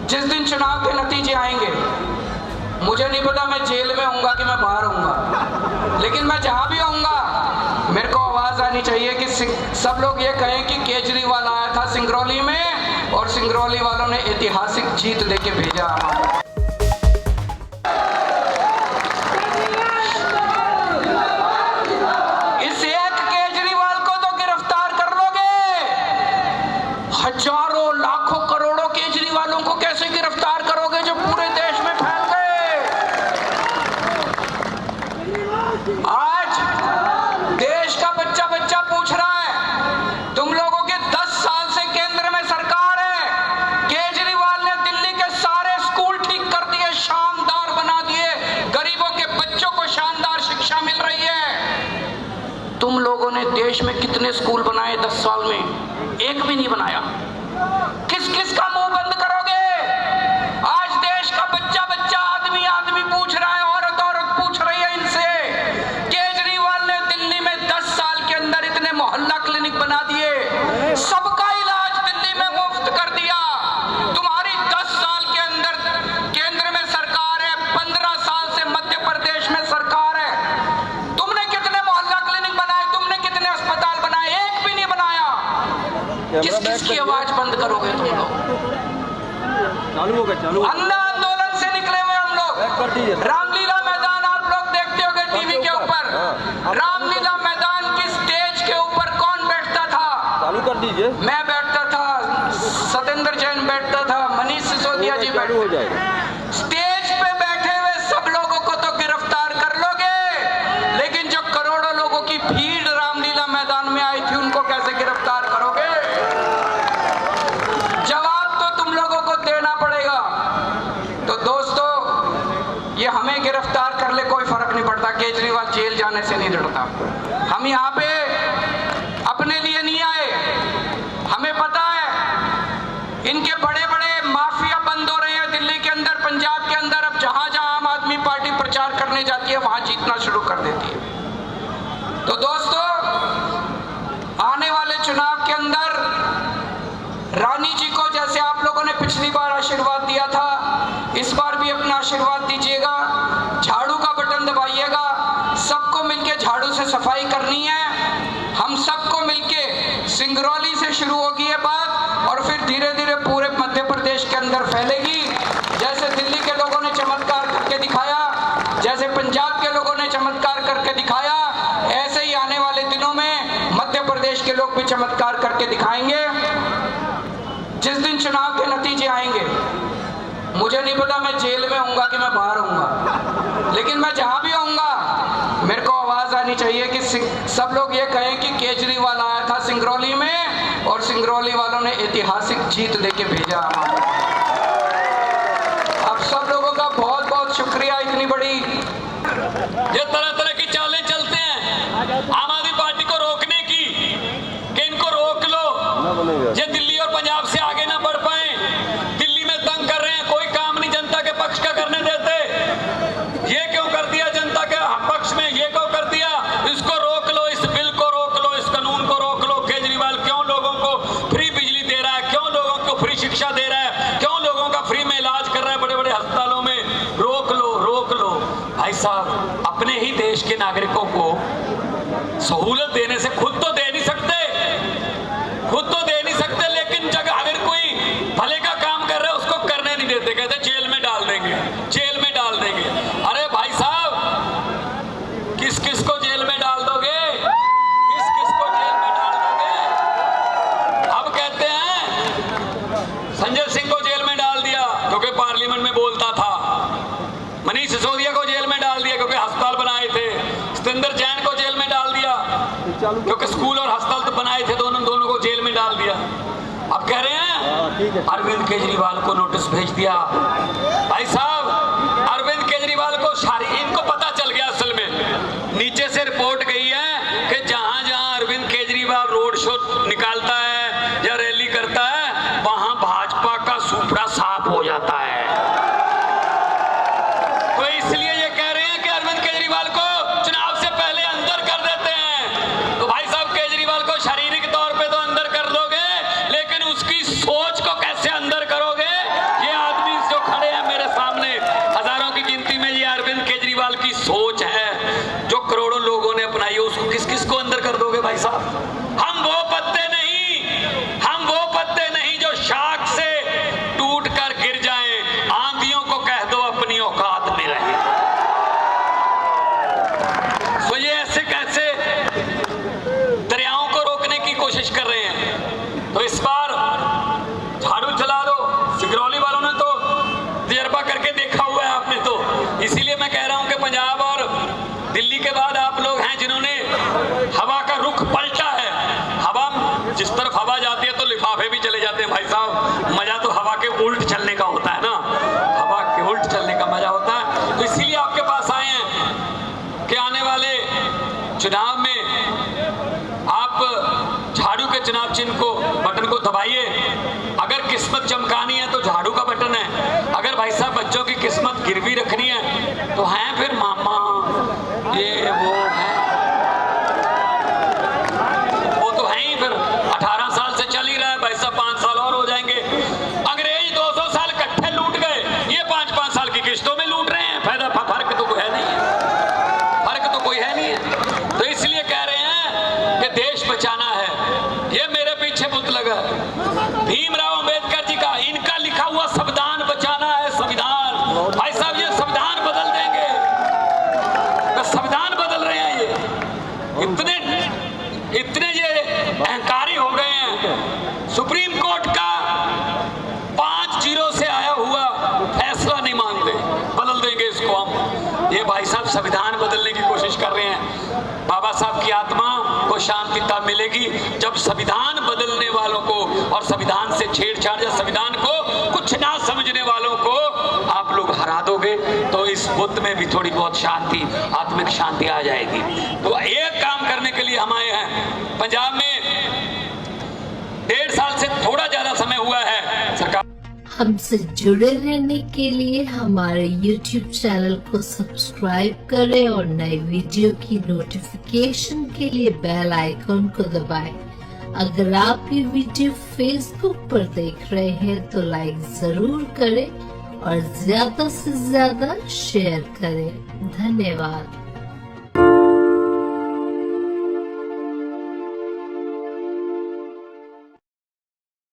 जिस दिन चुनाव के नतीजे आएंगे, मुझे नहीं पता मैं जेल में होऊंगा कि मैं बाहर होऊंगा, लेकिन मैं जहां भी होऊंगा मेरे को आवाज आनी चाहिए कि सब लोग ये कहें कि केजरीवाल आया था सिंगरौली में और सिंगरौली वालों ने ऐतिहासिक जीत देके भेजा। इस एक केजरीवाल को तो गिरफ्तार कर लोगे, हजारों लाखों करोड़ों केजरीवालों को कैसे गिरफ्तार करोगे जो पूरे देश में फैल गए। आज देश का बच्चा बच्चा पूछ रहा है, तुम लोगों के 10 साल से केंद्र में सरकार है, केजरीवाल ने दिल्ली के सारे स्कूल ठीक कर दिए, शानदार बना दिए, गरीबों के बच्चों को शानदार शिक्षा मिल रही है। तुम लोगों ने देश में कितने स्कूल बनाए 10 साल में? एक भी नहीं बनाया। किस किस का मुंह बंद करोगे? आज देश का बच्चा बच्चा, आदमी आदमी पूछ रहा है, औरत औरत पूछ रही है इनसे। केजरीवाल ने दिल्ली में 10 साल के अंदर इतने मोहल्ला क्लिनिक बना दिए, सबका इलाज दिल्ली में मुफ्त कर दिया। तुम्हारी 10 साल के अंदर केंद्र में सरकार है, 15 साल से मध्य प्रदेश में सरकार है, तुमने कितने मोहल्ला क्लिनिक बनाए, तुमने कितने अस्पताल बनाए? एक भी नहीं बनाया। किस किस की आवाज बंद करोगे तुम लोग? अंधा आंदोलन से निकले हुए हम लोग। रामलीला मैदान आप लोग देखते होंगे टीवी के ऊपर, रामलीला मैदान की स्टेज के ऊपर कौन बैठता था? चालू कर दीजिए। मैं बैठता था, सत्येंद्र जैन बैठता था, मनीष सिसोदिया जी बैठते थे। स्टेज पे बैठे हुए सब लोगों को तो गिरफ्तार कर लोगे, लेकिन जो करोड़ों लोगों की भीड़ रामलीला मैदान में आई थी उनको कैसे गिरफ्तार करोगे? जवाब तो तुम लोगों को देना पड़ेगा। तो दोस्तों, ये हमें गिरफ्तार कर ले कोई फर्क नहीं पड़ता, केजरीवाल जेल जाने से नहीं डरता। हम यहाँ पे अपने लिए नहीं आए, हमें पता है इनके बड़े बड़े माफिया बंद हो रहे हैं दिल्ली के अंदर, पंजाब के अंदर। अब जहां जहां आम आदमी पार्टी प्रचार करने जाती है वहां जीतना शुरू कर देती है। तो दोस्तों, आने वाले चुनाव के अंदर रानी जी को जैसे आप लोगों ने पिछली बार आशीर्वाद दिया था, इस बार भी अपना आशीर्वाद दीजिएगा, झाड़ू का बटन दबाइएगा। सबको मिलके झाड़ू से सफाई करनी है। हम सबको मिलके, सिंगरौली से शुरू होगी ये बात और फिर धीरे धीरे पूरे मध्य प्रदेश के अंदर फैलेगी। जैसे दिल्ली के लोगों ने चमत्कार करके दिखाया, जैसे पंजाब के लोगों ने चमत्कार करके दिखाया, ऐसे ही आने वाले दिनों में मध्य प्रदेश के लोग भी चमत्कार करके दिखाएंगे। जिस दिन चुनाव के नतीजे आएंगे, मुझे नहीं पता मैं जेल में होऊंगा कि मैं बाहर होऊंगा, लेकिन मैं जहां भी होऊंगा मेरे को आवाज आनी चाहिए कि सब लोग ये कहें कि केजरीवाल आया था सिंगरौली में और सिंगरौली वालों ने ऐतिहासिक जीत देके भेजा। अब सब लोगों का बहुत बहुत शुक्रिया। इतनी बड़ी ये तरह तरह की चालें चलते हैं आम आदमी पार्टी को रोकने की, कि इनको रोक लो, ये दिल्ली और पंजाब से आगे ना बढ़ पाए। दिल्ली में तंग कर रहे हैं, कोई काम नहीं जनता के पक्ष का करने देते। ये क्यों कर दिया जनता के पक्ष में, ये क्यों कर दिया? इसको रोक लो, इस बिल को रोक लो, इस कानून को रोक लो। केजरीवाल क्यों लोगों को फ्री बिजली दे रहा है, क्यों लोगों को फ्री शिक्षा दे रहा है, क्यों लोगों का फ्री में इलाज कर रहा है बड़े बड़े अस्पतालों में? रोक लो, रोक लो। भाई साहब, अपने ही देश के नागरिकों को सहूलत देने से खुद तो दे नहीं सकते, लेकिन जगह अगर कोई भले का काम कर रहा है उसको करने नहीं देते, कहते जेल में डाल देंगे, जेल में डाल देंगे। अरे भाई साहब, किस किस को जेल में डाल दोगे? किस किस को जेल में डाल दोगे? अब कहते हैं संजय सिंह को जेल में डाल दिया क्योंकि पार्लियामेंट में बोलता था, मनीष सिसोदिया को जेल में डाल दिया क्योंकि अस्पताल बनाए थे, सत्येंद्र जैन को जेल में डाल दिया क्योंकि स्कूल और अस्पताल तो बनाए थे, दोनों को जेल में डाल दिया। अब कह रहे हैं अरविंद केजरीवाल को नोटिस भेज दिया। भाई साहब, अरविंद केजरीवाल को इनको पता चल गया, असल में नीचे से रिपोर्ट गई है कि जहां जहां अरविंद केजरीवाल रोड शो निकालता है या रैली करता है वहां भाजपा का सुपड़ा साफ हो जाता है। तो इसलिए ये कह रहे हैं कि अरविंद केजरीवाल को चुनाव से पहले अंदर कर देते हैं। तो भाई साहब, केजरीवाल को शारीरिक तौर पे तो अंदर कर दोगे, लेकिन उसकी सोच को कैसे अंदर करोगे, ये आदमी उल्ट चलने का होता है ना, हवा के उल्ट चलने का मजा होता है। तो इसीलिए आपके पास आए हैं कि आने वाले चुनाव में आप झाड़ू के चुनाव चिन्ह को, बटन को दबाइए। अगर किस्मत चमकानी है तो झाड़ू का बटन है, अगर भाई साहब बच्चों की किस्मत गिरवी रखनी है तो हैं फिर मामा, ये वो है, वो तो है ही फिर। 18 साल से चल ही रहा है भाई साहब, 5 साल और हो जाएंगे। अंग्रेज 200 साल इकट्ठे लूट गए, ये 5-5 साल की किस्तों में लूट रहे हैं। फायदा फर्क तो कोई है नहीं है, फर्क तो कोई है नहीं है। तो इसलिए कह रहे हैं कि देश बचाना है। ये मेरे पीछे बुत लगा भीमराव अंबेडकर जी का, इनका लिखा हुआ संविधान बचाना है, संविधान। भाई साहब ये संविधान बदल देंगे, तो संविधान बदल रहे हैं ये। इतने ये अहंकारी हो गए हैं। सुप्रीम कोर्ट का 5-0 से आया हुआ फैसला नहीं मानते, बदल देंगे इसको हम। ये भाई साहब संविधान बदलने की कोशिश कर रहे हैं। बाबा साहब की आत्मा को शांति तब मिलेगी जब संविधान बदलने वालों को और संविधान से छेड़छाड़ या संविधान को कुछ ना समझने वालों को आप लोग हरा दोगे, तो इस बुद्ध में भी थोड़ी बहुत शांति, आत्मिक शांति आ जाएगी। तो एक काम करने के लिए हम आए हैं। पंजाब में 1.5 साल से थोड़ा ज्यादा समय हुआ है सरकार। हमसे जुड़े रहने के लिए हमारे YouTube चैनल को सब्सक्राइब करें और नए वीडियो की नोटिफिकेशन के लिए बेल आइकॉन को दबाएं। अगर आप ये वीडियो Facebook पर देख रहे हैं तो लाइक जरूर करें और ज्यादा से ज्यादा शेयर करें। धन्यवाद।